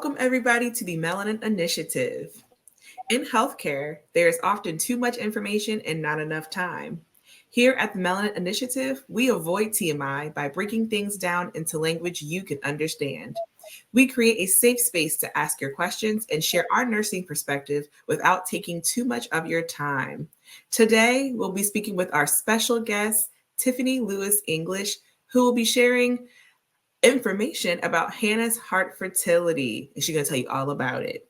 Welcome, everybody, to the Melanin Initiative. In healthcare, there is often too much information and not enough time. Here at the Melanin Initiative, we avoid TMI by breaking things down into language you can understand. We create a safe space to ask your questions and share our nursing perspective without taking too much of your time. Today, we'll be speaking with our special guest, Tiffany Lewis-English, who will be sharing information about Hannah's heart fertility. And she's going to tell you all about it.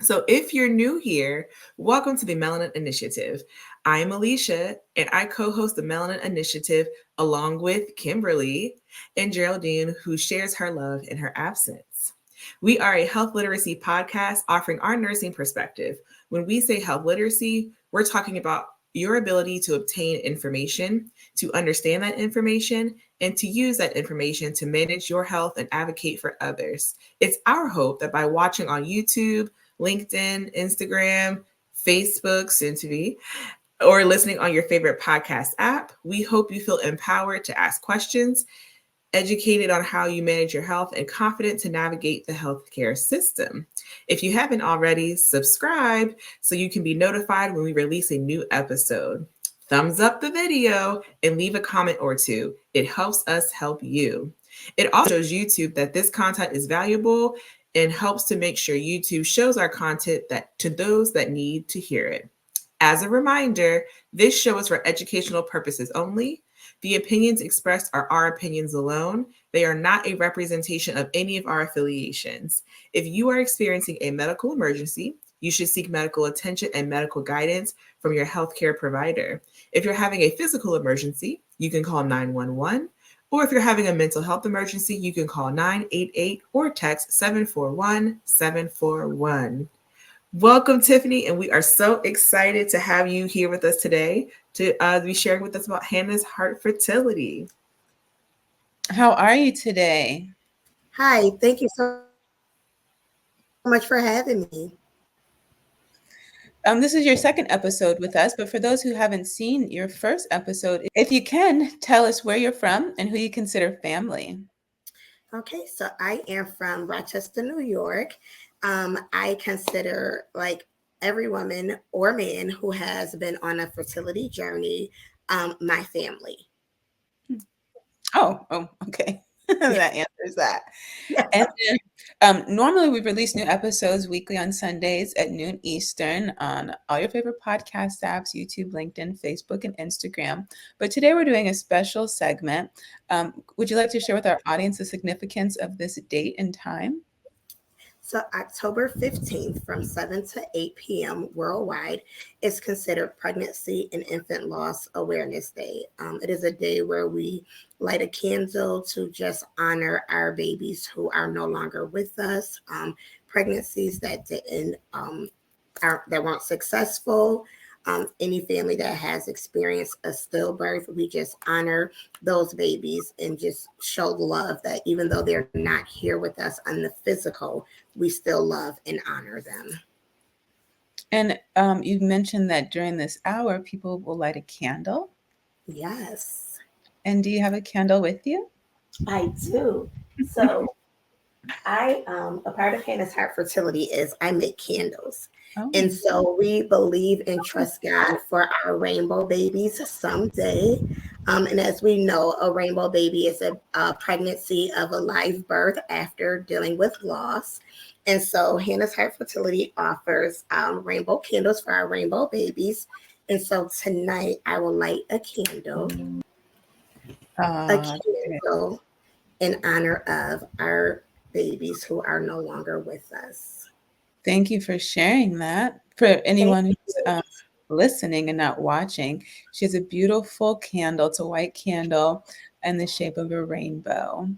So if you're new here, welcome to the Melanin Initiative. I'm Alicia, and I co-host the Melanin Initiative along with Kimberly and Geraldine, who shares her love in her absence. We are a health literacy podcast offering our nursing perspective. When we say health literacy, we're talking about your ability to obtain information, to understand that information, and to use that information to manage your health and advocate for others. It's our hope that by watching on YouTube, LinkedIn, Instagram, Facebook, soon to be, or listening on your favorite podcast app, we hope you feel empowered to ask questions, educated on how you manage your health, and confident to navigate the healthcare system. If you haven't already, subscribe so you can be notified when we release a new episode. Thumbs up the video and leave a comment or two. It helps us help you. It also shows YouTube that this content is valuable and helps to make sure YouTube shows our content to those that need to hear it. As a reminder, this show is for educational purposes only. The opinions expressed are our opinions alone. They are not a representation of any of our affiliations. If you are experiencing a medical emergency, you should seek medical attention and medical guidance from your healthcare provider. If you're having a physical emergency, you can call 911. Or if you're having a mental health emergency, you can call 988 or text 741-741. Welcome, Tiffany, and we are so excited to have you here with us today to be sharing with us about Hannah's heart fertility. How are you today? Hi, thank you so much for having me. This is your second episode with us, but for those who haven't seen your first episode, if you can, tell us where you're from and who you consider family. Okay, so I am from Rochester, New York. I consider like every woman or man who has been on a fertility journey my family. Oh, okay. That answers that. Yeah. And then, normally we release new episodes weekly on Sundays at noon Eastern on all your favorite podcast apps, YouTube, LinkedIn, Facebook, and Instagram. But today we're doing a special segment. Would you like to share with our audience the significance of this date and time? So October 15th from 7 to 8 p.m. worldwide is considered Pregnancy and Infant Loss Awareness Day. It is a day where we light a candle to just honor our babies who are no longer with us, pregnancies that that weren't successful. Any family that has experienced a stillbirth, we just honor those babies and just show love that even though they're not here with us on the physical, we still love and honor them. And you've mentioned that during this hour, people will light a candle. Yes. And do you have a candle with you? I do. So a part of Hannah's Heart Fertility is I make candles. Oh. And so we believe and trust God for our rainbow babies someday. And as we know, a rainbow baby is a pregnancy of a live birth after dealing with loss. And so Hannah's Heart Fertility offers rainbow candles for our rainbow babies. And so tonight I will light a candle. In honor of our babies who are no longer with us. Thank you for sharing that. For anyone who's listening and not watching, she has a beautiful candle. It's a white candle in the shape of a rainbow.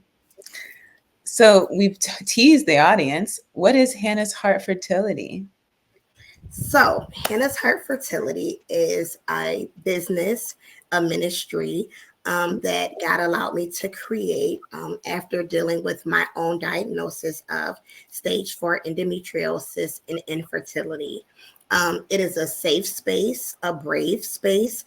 So we've teased the audience. What is Hannah's Heart Fertility? So Hannah's Heart Fertility is a business, a ministry that God allowed me to create after dealing with my own diagnosis of stage 4 endometriosis and infertility. It is a safe space, a brave space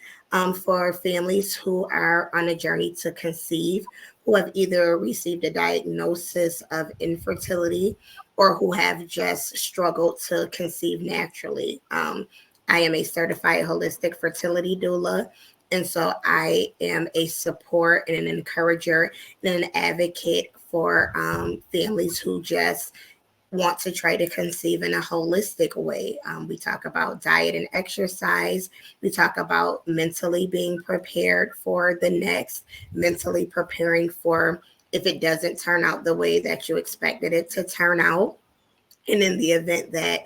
for families who are on a journey to conceive, who have either received a diagnosis of infertility or who have just struggled to conceive naturally. I am a certified holistic fertility doula. And so I am a support and an encourager and an advocate for families who just want to try to conceive in a holistic way. We talk about diet and exercise. We talk about mentally being prepared for the next, mentally preparing for if it doesn't turn out the way that you expected it to turn out. And in the event that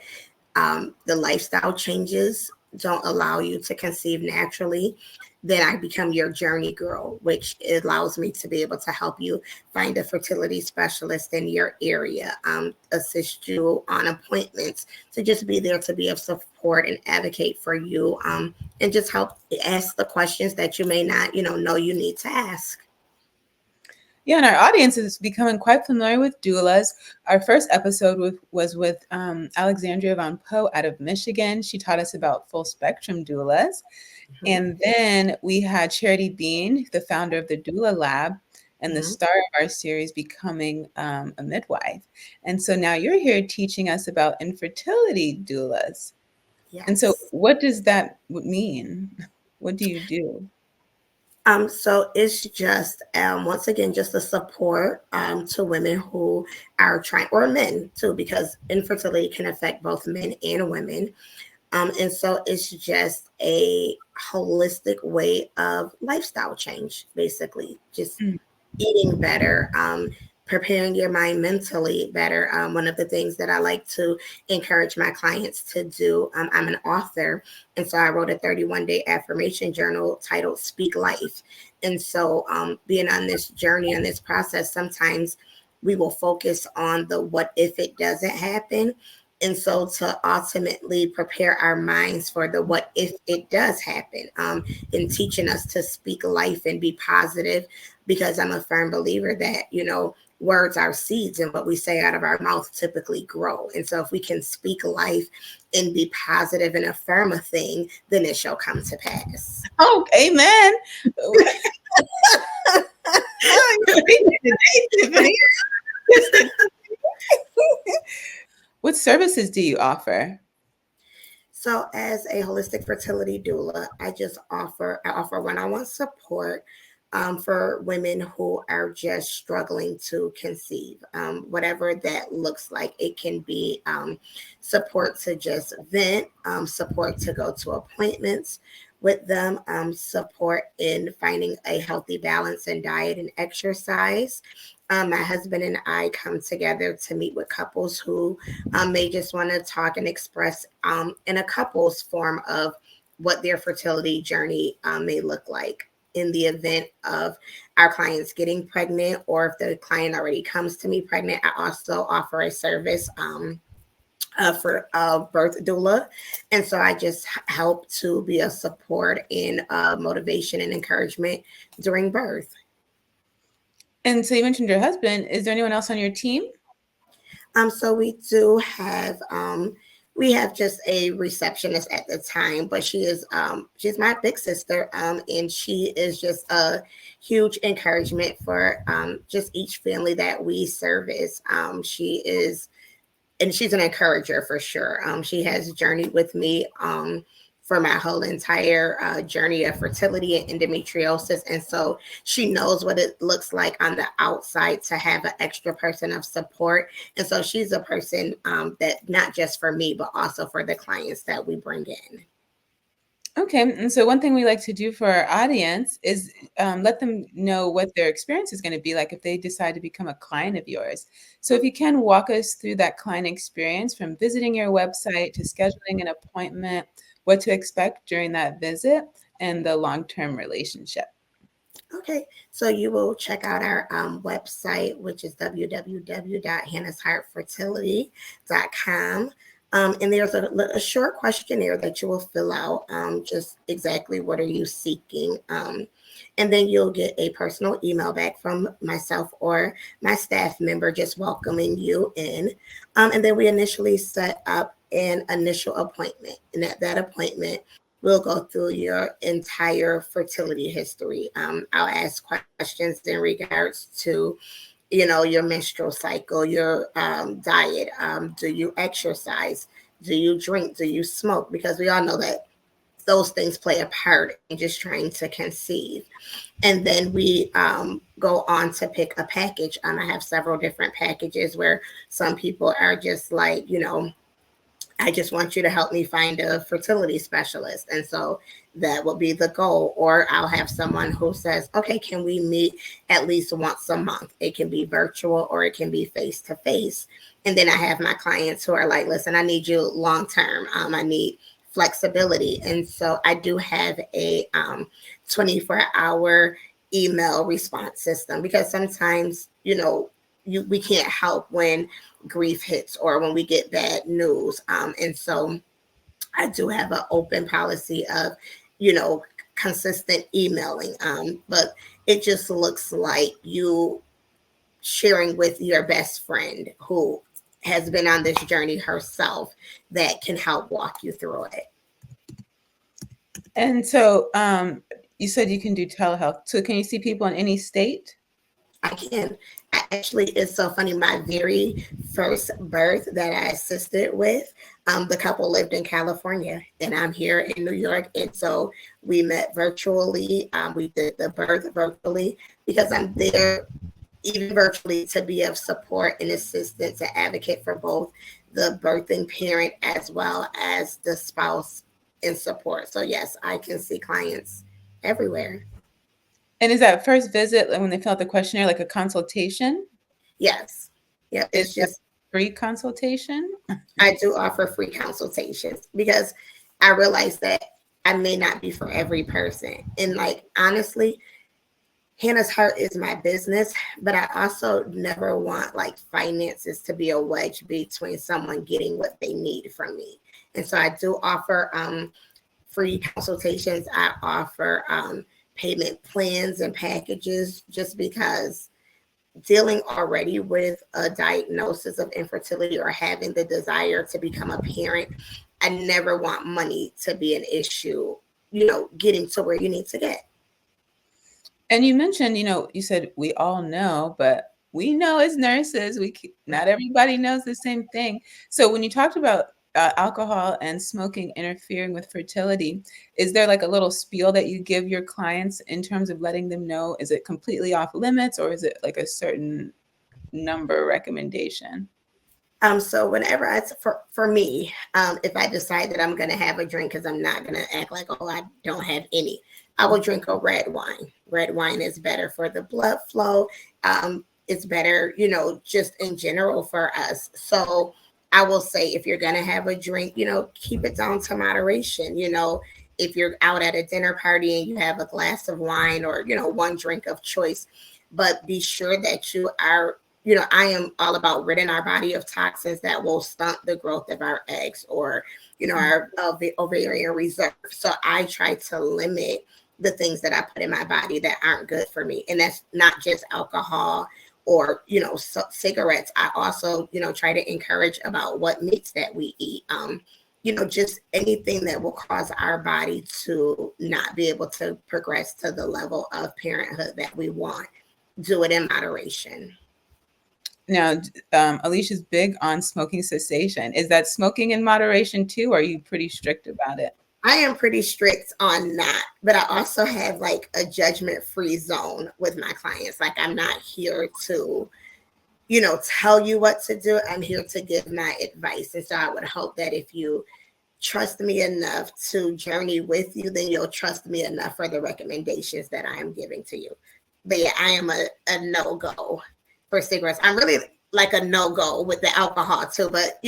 the lifestyle changes don't allow you to conceive naturally, then I become your journey girl, which allows me to be able to help you find a fertility specialist in your area, assist you on appointments, to just be there to be of support and advocate for you, and just help ask the questions that you may not, know you need to ask. Yeah, and our audience is becoming quite familiar with doulas. Our first episode was with Alexandria Von Poe out of Michigan. She taught us about full spectrum doulas. Mm-hmm. And then we had Charity Bean, the founder of the Doula Lab, and the star of our series, becoming a midwife. And so now you're here teaching us about infertility doulas. Yes. And so what does that mean? What do you do? So it's just, once again, just a support to women who are trying, or men too, because infertility can affect both men and women. And so it's just a holistic way of lifestyle change, basically, just eating better, preparing your mind mentally better. One of the things that I like to encourage my clients to do, I'm an author, and so I wrote a 31-day affirmation journal titled Speak Life. And so being on this journey, on this process, sometimes we will focus on the what if it doesn't happen. And so to ultimately prepare our minds for the what if it does happen, in teaching us to speak life and be positive, because I'm a firm believer that, words are seeds, and what we say out of our mouth typically grow. And so if we can speak life and be positive and affirm a thing, then it shall come to pass. Oh, amen. Tiffany. What services do you offer? So as a holistic fertility doula, I offer one-on-one support for women who are just struggling to conceive, whatever that looks like. It can be support to just vent, support to go to appointments with them, support in finding a healthy balance in diet and exercise. My husband and I come together to meet with couples who may just want to talk and express in a couples form of what their fertility journey may look like. In the event of our clients getting pregnant, or if the client already comes to me pregnant, I also offer a service for birth doula. And so I just help to be a support and motivation and encouragement during birth. And so you mentioned your husband. Is there anyone else on your team? So we do have we have just a receptionist at the time, but she's my big sister, and she is just a huge encouragement for just each family that we service. She's an encourager for sure. She has journeyed with me for my whole entire journey of fertility and endometriosis. And so she knows what it looks like on the outside to have an extra person of support. And so she's a person that not just for me, but also for the clients that we bring in. Okay. And so one thing we like to do for our audience is let them know what their experience is going to be like if they decide to become a client of yours. So if you can walk us through that client experience, from visiting your website to scheduling an appointment, what to expect during that visit, and the long-term relationship. Okay, so you will check out our website, which is www.hannahsheartfertility.com. And there's a short questionnaire that you will fill out, just exactly what are you seeking. And then you'll get a personal email back from myself or my staff member just welcoming you in. And then we initially set up an initial appointment. And at that appointment, we'll go through your entire fertility history. I'll ask questions in regards to your menstrual cycle, your diet. Do you exercise? Do you drink? Do you smoke? Because we all know that those things play a part in just trying to conceive. And then we go on to pick a package. I have several different packages where some people are just like, I just want you to help me find a fertility specialist. And so that will be the goal. Or I'll have someone who says, okay, can we meet at least once a month? It can be virtual or it can be face to face. And then I have my clients who are like, listen, I need you long term. I need flexibility. And so I do have a 24-hour email response system, because sometimes, we can't help when grief hits or when we get bad news. And so I do have an open policy of, consistent emailing. But it just looks like you sharing with your best friend who has been on this journey herself that can help walk you through it. And so you said you can do telehealth. So can you see people in any state? I can. It's so funny. My very first birth that I assisted with, the couple lived in California and I'm here in New York. And so we met virtually. We did the birth virtually because I'm there even virtually to be of support and assistance to advocate for both the birthing parent as well as the spouse in support. So yes, I can see clients everywhere. And is that first visit when they fill out the questionnaire like a consultation? Yes. Yeah, it's just free consultation. I do offer free consultations because I realize that I may not be for every person. And like, honestly, Hannah's Heart is my business, but I also never want like finances to be a wedge between someone getting what they need from me. And so I do offer free consultations. I offer payment plans and packages, just because dealing already with a diagnosis of infertility or having the desire to become a parent, I never want money to be an issue, getting to where you need to get. And you mentioned, you said we all know, but we know as nurses, not everybody knows the same thing. So when you talked about alcohol and smoking interfering with fertility, is there like a little spiel that you give your clients in terms of letting them know? Is it completely off limits or is it like a certain number recommendation? So whenever for me, if I decide that I'm going to have a drink, because I'm not going to act like, oh, I don't have any, I will drink a red wine. Red wine is better for the blood flow. It's better, just in general for us. So I will say, if you're going to have a drink, keep it down to moderation. If you're out at a dinner party and you have a glass of wine or, one drink of choice, but be sure that you are, I am all about ridding our body of toxins that will stunt the growth of our eggs or, our ovarian reserve. So I try to limit the things that I put in my body that aren't good for me. And that's not just alcohol or, cigarettes. I also, try to encourage about what meats that we eat. Just anything that will cause our body to not be able to progress to the level of parenthood that we want. Do it in moderation. Now, Alicia's big on smoking cessation. Is that smoking in moderation too, or are you pretty strict about it? I am pretty strict on that, but I also have like a judgment-free zone with my clients. Like, I'm not here to, tell you what to do. I'm here to give my advice. And so I would hope that if you trust me enough to journey with you, then you'll trust me enough for the recommendations that I am giving to you. But yeah, I am a no-go for cigarettes. I'm really like a no-go with the alcohol too, but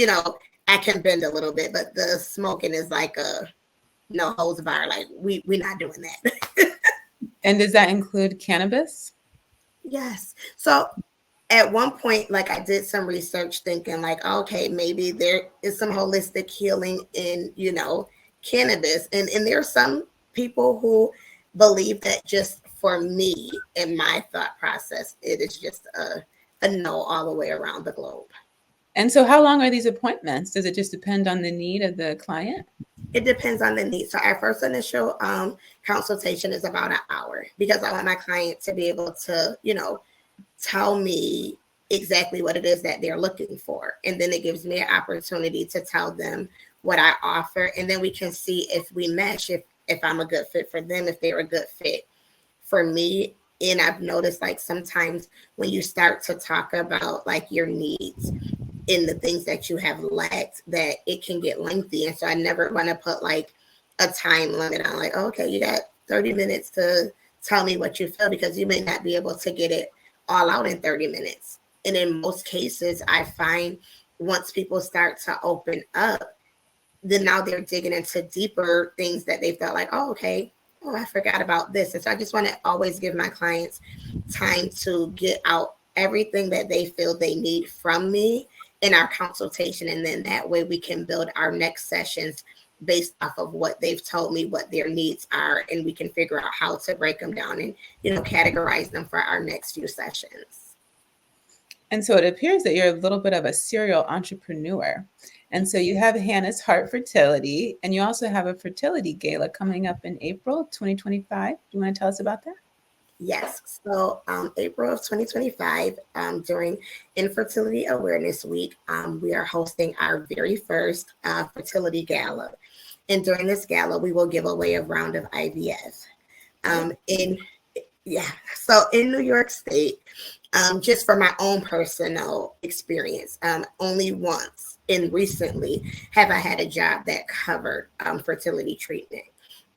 I can bend a little bit, but the smoking is like a no holds barred. Like we're not doing that. And does that include cannabis? Yes. So at one point, like, I did some research thinking like, okay, maybe there is some holistic healing in, cannabis. And there are some people who believe that. Just for me, in my thought process, it is just a no all the way around the globe. And so how long are these appointments? Does it just depend on the need of the client? It depends on the need. So our first initial consultation is about an hour because I want my client to be able to, tell me exactly what it is that they're looking for. And then it gives me an opportunity to tell them what I offer. And then we can see if we mesh, if I'm a good fit for them, if they're a good fit for me. And I've noticed like sometimes when you start to talk about like your needs in the things that you have lacked, that it can get lengthy. And so I never want to put like a time limit on like, oh, okay, you got 30 minutes to tell me what you feel, because you may not be able to get it all out in 30 minutes. And in most cases, I find once people start to open up, then now they're digging into deeper things that they felt like, oh, okay, oh, I forgot about this. And so I just want to always give my clients time to get out everything that they feel they need from me in our consultation. And then that way we can build our next sessions based off of what they've told me, what their needs are, and we can figure out how to break them down and, categorize them for our next few sessions. And so it appears that you're a little bit of a serial entrepreneur. And so you have Hannah's Heart Fertility, and you also have a fertility gala coming up in April 2025. Do you want to tell us about that? Yes. So April of 2025, during Infertility Awareness Week, we are hosting our very first Fertility Gala. And during this gala, we will give away a round of IVF. So in New York State, just for my own personal experience, only once and recently have I had a job that covered fertility treatment.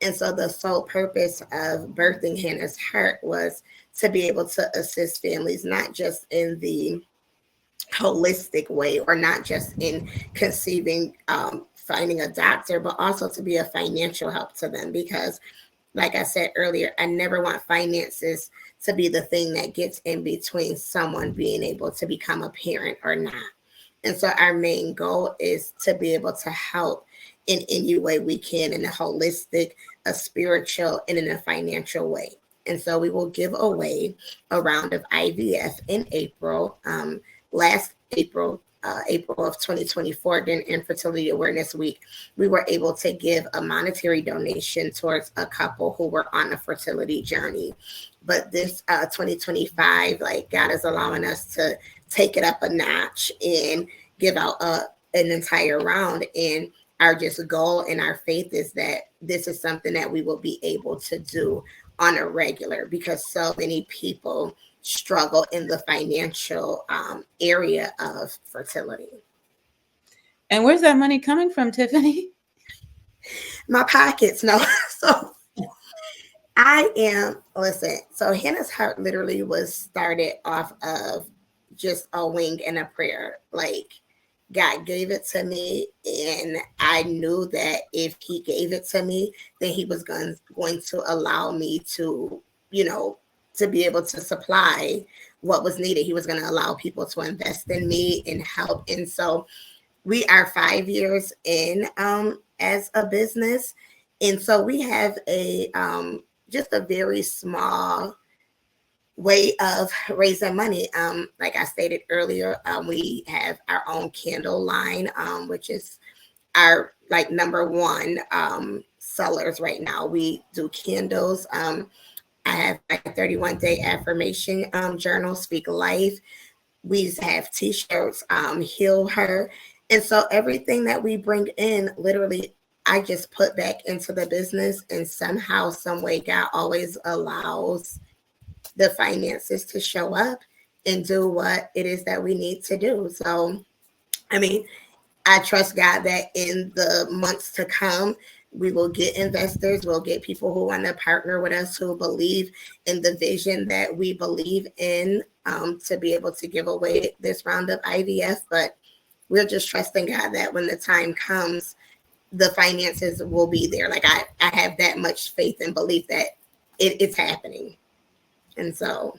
And so the sole purpose of birthing Hannah's Heart was to be able to assist families, not just in the holistic way or not just in conceiving, finding a doctor, but also to be a financial help to them. Because like I said earlier, I never want finances to be the thing that gets in between someone being able to become a parent or not. And so our main goal is to be able to help in any way we can, in a holistic, a spiritual, and in a financial way. And so we will give away a round of IVF in April. Last April, April of 2024, during Infertility Awareness Week, we were able to give a monetary donation towards a couple who were on a fertility journey. But this 2025, like God is allowing us to take it up a notch and give out an entire round. And our just goal and our faith is that this is something that we will be able to do on a regular, because so many people struggle in the financial area of fertility. And where's that money coming from, Tiffany? My pockets, no. So so Hannah's Heart literally was started off of just a wing and a prayer. Like, God gave it to me, and I knew that if he gave it to me, then he was going to allow me to, to be able to supply what was needed. He was going to allow people to invest in me and help. And so we are 5 years in as a business. And so we have a just a very small way of raising money. Like I stated earlier, we have our own candle line, which is our like number one sellers right now. We do candles. I have my 31-day affirmation journal, Speak Life. We have t-shirts, Heal Her. And so everything that we bring in, literally, I just put back into the business, and somehow, some way, God always allows the finances to show up and do what it is that we need to do. So, I mean, I trust God that in the months to come, we will get investors, we'll get people who want to partner with us, who believe in the vision that we believe in, to be able to give away this round of IVF. But we're just trusting God that when the time comes, the finances will be there. Like I have that much faith and belief that it's happening. And so.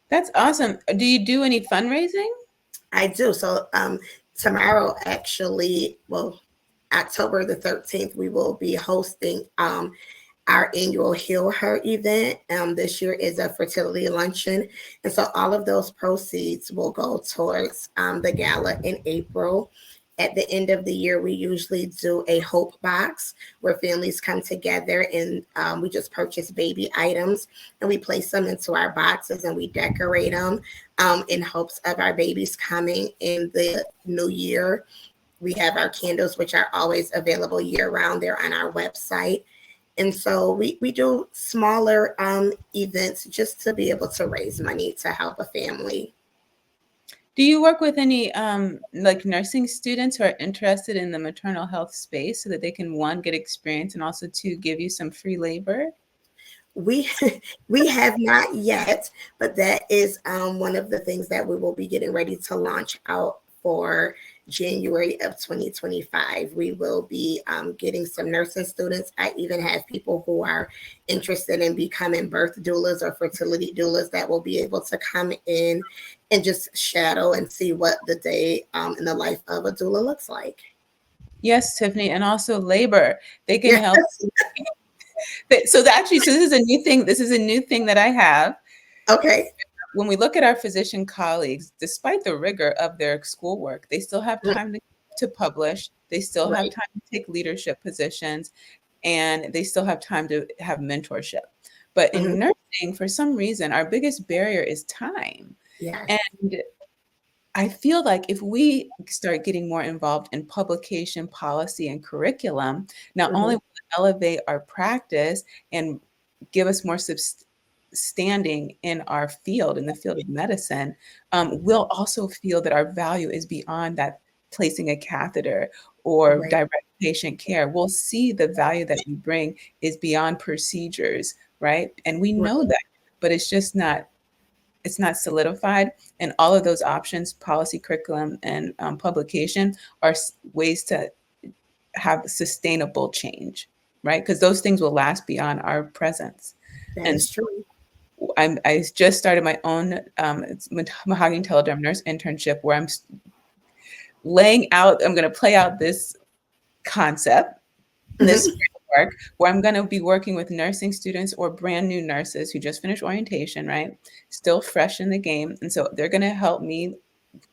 That's awesome. Do you do any fundraising? I do. So tomorrow, actually, October the 13th, we will be hosting our annual Heal Her event. This year is a fertility luncheon. And so all of those proceeds will go towards the gala in April. At the end of the year, we usually do a hope box where families come together and we just purchase baby items and we place them into our boxes and we decorate them in hopes of our babies coming in the new year. We have our candles, which are always available year round. They're on our website. And so we do smaller events just to be able to raise money to help a family. Do you work with any like nursing students who are interested in the maternal health space so that they can, one, get experience and also two, give you some free labor? We we have not yet, but that is one of the things that we will be getting ready to launch out for January of 2025. We will be getting some nursing students. I even have people who are interested in becoming birth doulas or fertility doulas that will be able to come in and just shadow and see what the day in the life of a doula looks like. Yes, Tiffany, and also labor. They can Yes. help. So actually, so this is a new thing. This is a new thing that I have. Okay. When we look at our physician colleagues, despite the rigor of their schoolwork, they still have time to publish. They still have time to take leadership positions, and they still have time to have mentorship. But in nursing, for some reason, our biggest barrier is time. Yes. And I feel like if we start getting more involved in publication, policy, and curriculum, not only will it elevate our practice and give us more standing in our field, in the field of medicine, we'll also feel that our value is beyond that placing a catheter or direct patient care. We'll see the value that we bring is beyond procedures, right? And we know that, but it's just not, it's not solidified. And all of those options, policy, curriculum, and publication, are ways to have sustainable change, right? Because those things will last beyond our presence. That is true. I just started my own Mahogany Telederm nurse internship where I'm laying out, I'm going to play out this concept, this framework, where I'm going to be working with nursing students or brand new nurses who just finished orientation, right? Still fresh in the game. And so they're going to help me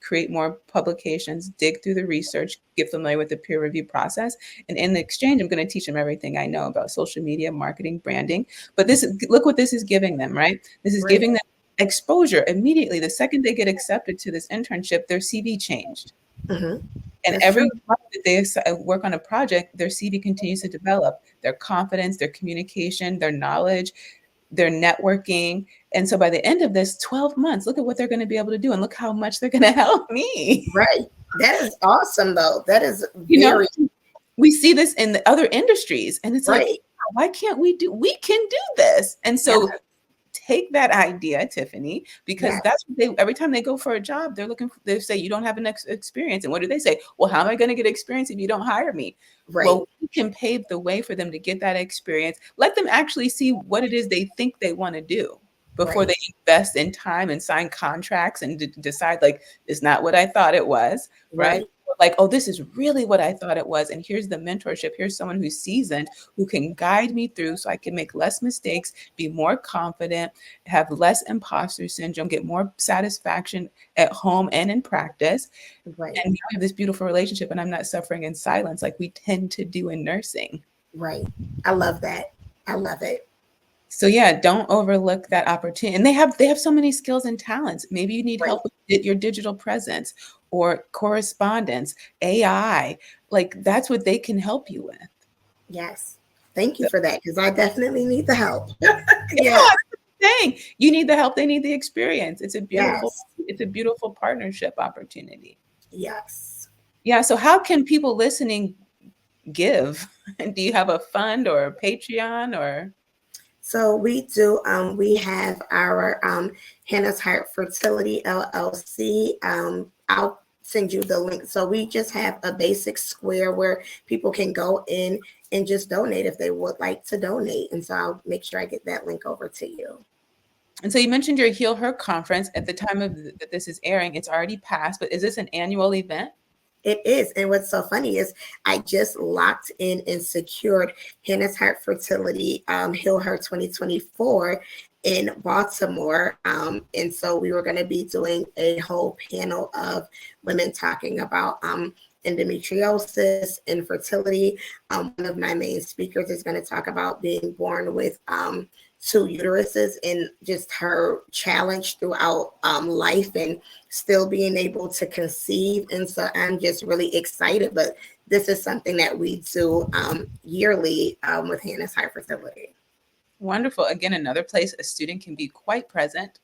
create more publications, dig through the research, get familiar with the peer review process. And in the exchange, I'm going to teach them everything I know about social media, marketing, branding. But this, look what this is giving them, right? This is giving them exposure immediately. The second they get accepted to this internship, their CV changed. And That's every true. month that they work on a project, their CV continues to develop, their confidence, their communication, their knowledge, their networking. And so by the end of this 12 months, look at what they're going to be able to do and look how much they're going to help me. Right. That is awesome, though. That is You know, we see this in the other industries and it's like, why can't we can do this? And so take that idea, Tiffany, because that's what they, every time they go for a job, they say, you don't have an experience. And what do they say? Well, how am I going to get experience if you don't hire me? Well, we can pave the way for them to get that experience. Let them actually see what it is they think they want to do before they invest in time and sign contracts and decide like, it's not what I thought it was, right? Like, oh, this is really what I thought it was. And here's the mentorship. Here's someone who's seasoned, who can guide me through so I can make less mistakes, be more confident, have less imposter syndrome, get more satisfaction at home and in practice. And we have this beautiful relationship and I'm not suffering in silence like we tend to do in nursing. Right. I love that. I love it. So yeah, don't overlook that opportunity. And they have so many skills and talents. Maybe you need help with your digital presence or correspondence, AI. Like that's what they can help you with. Yes. Thank you for that, because I definitely need the help. Dang, you need the help, they need the experience. It's a beautiful partnership opportunity. Yes. Yeah. So how can people listening give? Do you have a fund or a Patreon or? So we do, we have our Hannah's Heart Fertility LLC. I'll send you the link. So we just have a basic square where people can go in and just donate if they would like to donate. And so I'll make sure I get that link over to you. And so you mentioned your Heal Her conference. At the time of that this is airing, it's already passed, but is this an annual event? It is. And what's so funny is I just locked in and secured Hannah's Heart Fertility Heal Her 2024 in Baltimore. And so we were going to be doing a whole panel of women talking about endometriosis, infertility. One of my main speakers is going to talk about being born with two uteruses and just her challenge throughout life and still being able to conceive. And so I'm just really excited. But this is something that we do yearly with Hannah's Heart Fertility. Wonderful. Again, another place a student can be quite present.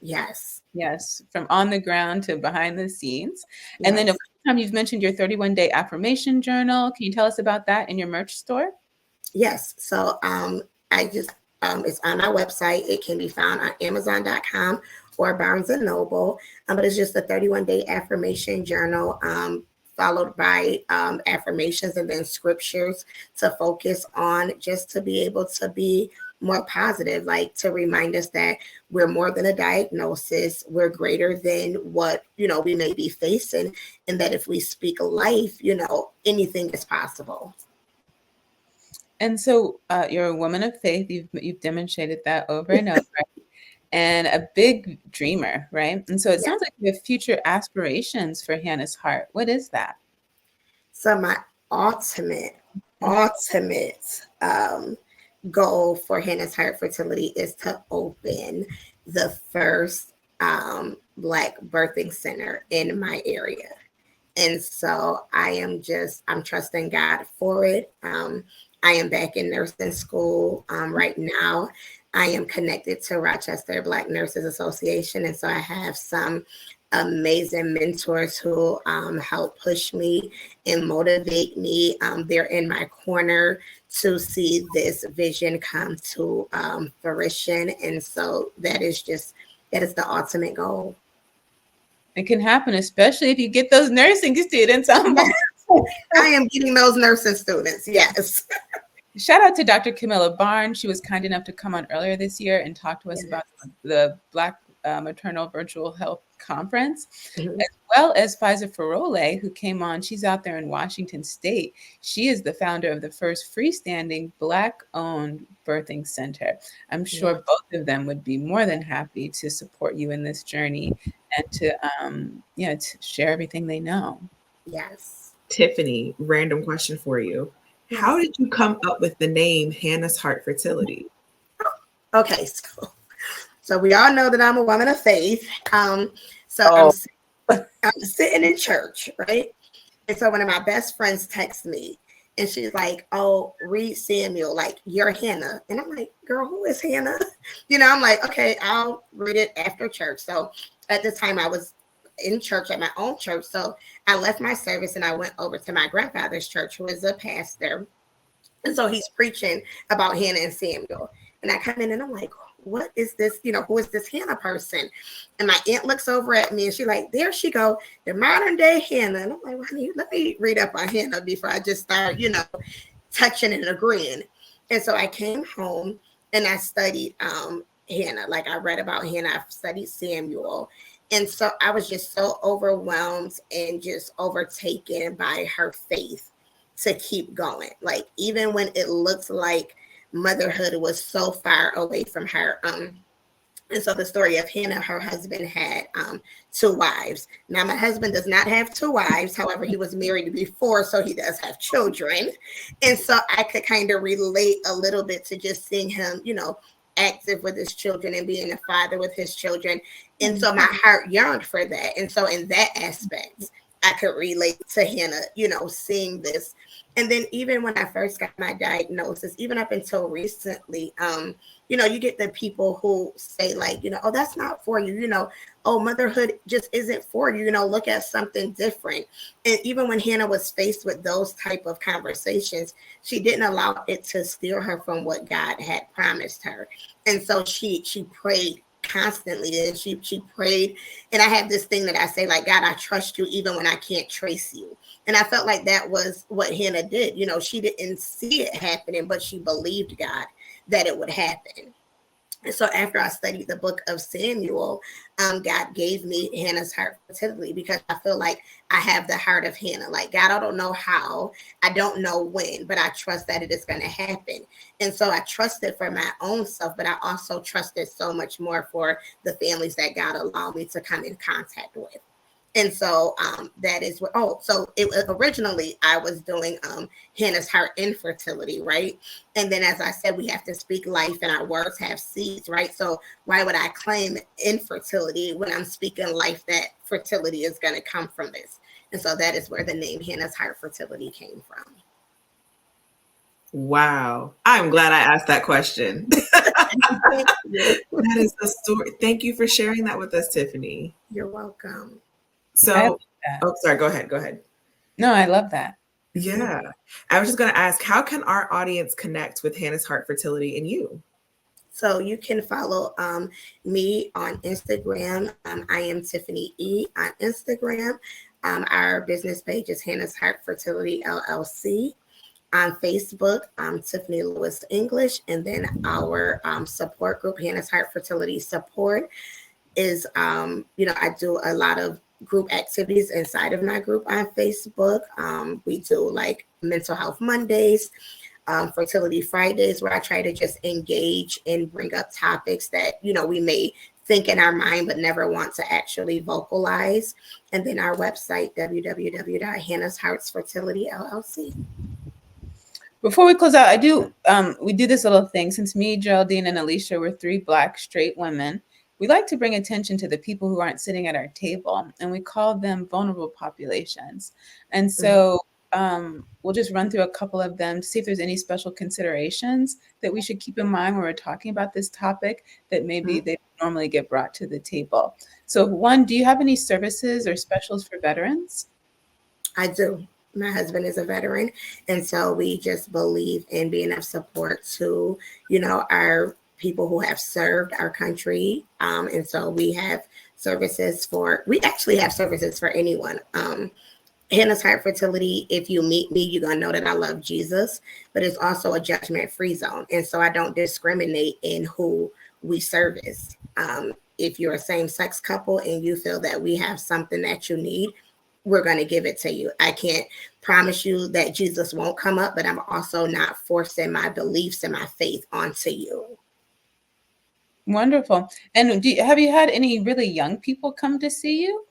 Yes. Yes, from on the ground to behind the scenes. Yes. And then a time you've mentioned your 31-day affirmation journal. Can you tell us about that in your merch store? Yes. So I just it's on my website. It can be found on Amazon.com or Barnes and Noble. But it's just a 31-day affirmation journal, followed by affirmations and then scriptures to focus on, just to be able to be more positive, like to remind us that we're more than a diagnosis, we're greater than what, we may be facing, and that if we speak life, anything is possible. And so you're a woman of faith. You've demonstrated that over and over, and a big dreamer, right? And so it sounds like you have future aspirations for Hannah's Heart. What is that? So my ultimate goal for Hannah's Heart Fertility is to open the first Black birthing center in my area. And so I'm trusting God for it. I am back in nursing school right now. I am connected to Rochester Black Nurses Association. And so I have some amazing mentors who help push me and motivate me. They're in my corner to see this vision come to fruition. And so that is the ultimate goal. It can happen, especially if you get those nursing students on board. I am getting those nursing students, yes. Shout out to Dr. Camilla Barnes. She was kind enough to come on earlier this year and talk to us about the Black Maternal Virtual Health Conference, as well as Faiza Farole, who came on. She's out there in Washington State. She is the founder of the first freestanding Black-owned birthing center. I'm sure both of them would be more than happy to support you in this journey and to share everything they know. Yes. Tiffany, random question for you. How did you come up with the name Hannah's Heart Fertility? Okay, so we all know that I'm a woman of faith. I'm sitting in church, right? And so one of my best friends texts me, and she's like, "Oh, read Samuel, like you're Hannah." And I'm like, "Girl, who is Hannah?" I'm like, "Okay, I'll read it after church." So at the time I was in church at my own church. So I left my service and I went over to my grandfather's church, who is a pastor. And so he's preaching about Hannah and Samuel. And I come in and I'm like, what is this? Who is this Hannah person? And my aunt looks over at me and she's like, there she go, the modern day Hannah. And I'm like, well, honey, let me read up on Hannah before I just start, touching and agreeing. And so I came home and I studied Hannah. Like I read about Hannah, I studied Samuel. And so I was just so overwhelmed and just overtaken by her faith to keep going. Like even when it looked like motherhood was so far away from her. And so the story of Hannah, her husband had 2 wives. Now my husband does not have 2 wives. However, he was married before, so he does have children. And so I could kind of relate a little bit to just seeing him, active with his children and being a father with his children. And so my heart yearned for that. And so in that aspect, I could relate to Hannah, seeing this. And then even when I first got my diagnosis, even up until recently, you get the people who say like, oh, that's not for you, oh, motherhood just isn't for you, look at something different. And even when Hannah was faced with those type of conversations, she didn't allow it to steer her from what God had promised her. And so she prayed constantly, and she prayed. And I have this thing that I say, like, God, I trust you even when I can't trace you. And I felt like that was what Hannah did. She didn't see it happening, but she believed God that it would happen. And so after I studied the book of Samuel, God gave me Hannah's Heart Fertility, because I feel like I have the heart of Hannah. Like, God, I don't know how, I don't know when, but I trust that it is going to happen. And so I trusted for my own self, but I also trusted so much more for the families that God allowed me to come in contact with. And so that is what, so it was originally I was doing Hannah's Heart Infertility, right? And then as I said, we have to speak life and our words have seeds, right? So why would I claim infertility when I'm speaking life that fertility is going to come from this? And so that is where the name Hannah's Heart Fertility came from. Wow. I'm glad I asked that question. That is the story. Thank you for sharing that with us, Tiffany. You're welcome. So, oh, sorry, go ahead. Go ahead. No, I love that. Yeah. I was just going to ask, how can our audience connect with Hannah's Heart Fertility and you? So you can follow me on Instagram. I am Tiffany E on Instagram. Our business page is Hannah's Heart Fertility LLC. On Facebook, Tiffany Lewis-English. And then our support group, Hannah's Heart Fertility Support, is, I do a lot of group activities inside of my group on Facebook. We do like Mental Health Mondays, Fertility Fridays, where I try to just engage and bring up topics that, we may think in our mind but never want to actually vocalize. And then our website, www.hannahsheartsfertilityllc. Before we close out, we do this little thing. Since me, Geraldine, and Alicia were 3 Black straight women, we like to bring attention to the people who aren't sitting at our table, and we call them vulnerable populations. And so we'll just run through a couple of them to see if there's any special considerations that we should keep in mind when we're talking about this topic that maybe they normally get brought to the table. So one, do you have any services or specials for veterans? I do. My husband is a veteran, and so we just believe in being of support to, our people who have served our country. And so we actually have services for anyone. Hannah's Heart Fertility, if you meet me, you're going to know that I love Jesus, but it's also a judgment-free zone. And so I don't discriminate in who we service. If you're a same-sex couple and you feel that we have something that you need, we're going to give it to you. I can't promise you that Jesus won't come up, but I'm also not forcing my beliefs and my faith onto you. Wonderful. And have you had any really young people come to see you?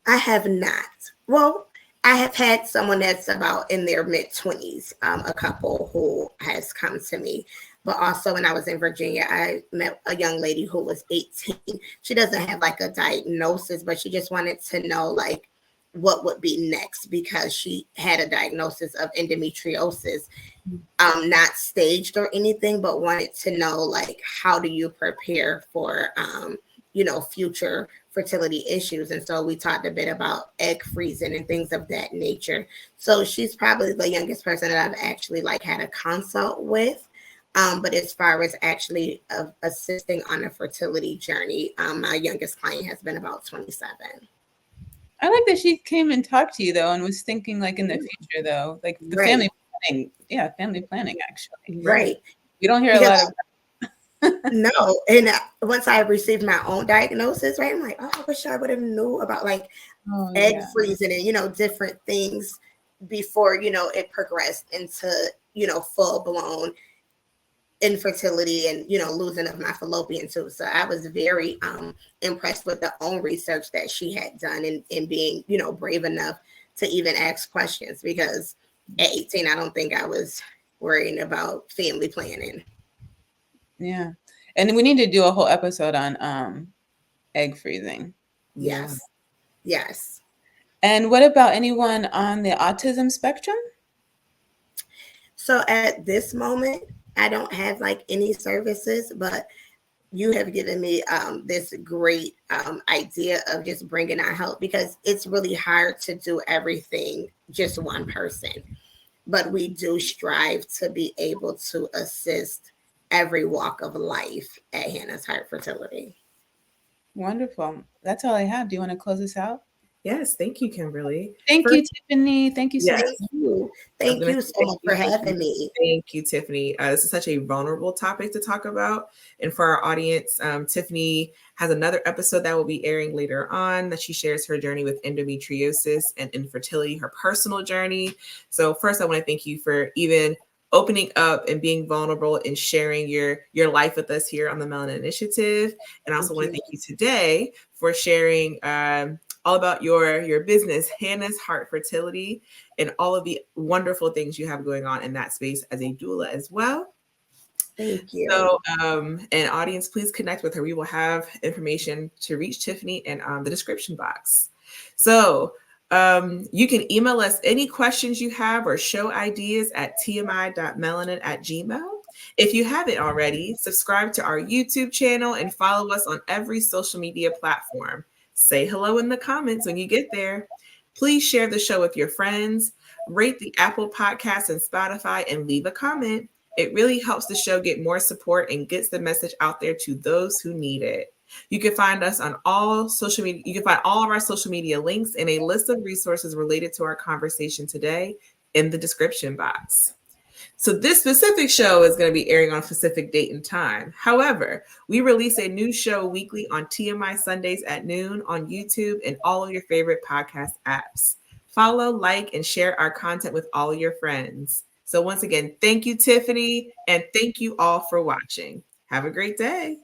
I have not. Well, I have had someone that's about in their mid-20s, a couple who has come to me. But also when I was in Virginia, I met a young lady who was 18. She doesn't have like a diagnosis, but she just wanted to know like what would be next because she had a diagnosis of endometriosis, not staged or anything, but wanted to know like how do you prepare for, future fertility issues. And so we talked a bit about egg freezing and things of that nature. So she's probably the youngest person that I've actually like had a consult with. But as far as actually assisting on a fertility journey, my youngest client has been about 27. I like that she came and talked to you though, and was thinking like in the future though, like the family planning. Yeah, family planning actually. Right. We don't hear a lot of. No, and once I received my own diagnosis, right, I'm like, oh, I wish I would have knew about like egg freezing and different things before it progressed into full blown infertility and losing of my fallopian tube. So I was very impressed with the own research that she had done and being brave enough to even ask questions, because at 18 I don't think I was worrying about family planning. Yeah, and we need to do a whole episode on egg freezing. Yes. And what about anyone on the autism spectrum? So at this moment I don't have like any services, but you have given me this great idea of just bringing out help, because it's really hard to do everything just one person, but we do strive to be able to assist every walk of life at Hannah's Heart Fertility. Wonderful. That's all I have. Do you want to close this out? Yes, thank you, Kimberly. Thank you, Tiffany. Thank you so much. Thank you so much for having me. Thank you, Tiffany. This is such a vulnerable topic to talk about. And for our audience, Tiffany has another episode that will be airing later on that she shares her journey with endometriosis and infertility, her personal journey. So first, I want to thank you for even opening up and being vulnerable and sharing your life with us here on the Melanin Initiative. And I also want to thank you today for sharing all about your business, Hannah's Heart Fertility, and all of the wonderful things you have going on in that space as a doula as well. Thank you. So, and audience, please connect with her. We will have information to reach Tiffany in the description box. So, you can email us any questions you have or show ideas at tmi.melanin@gmail.com. If you haven't already, subscribe to our YouTube channel and follow us on every social media platform. Say hello in the comments when you get there. Please share the show with your friends, rate the Apple Podcasts and Spotify, and leave a comment. It really helps the show get more support and gets the message out there to those who need it. You can find us on all social media. You can find all of our social media links and a list of resources related to our conversation today in the description box. So this specific show is going to be airing on a specific date and time. However, we release a new show weekly on TMI Sundays at noon on YouTube and all of your favorite podcast apps. Follow, like, and share our content with all of your friends. So once again, thank you, Tiffany, and thank you all for watching. Have a great day.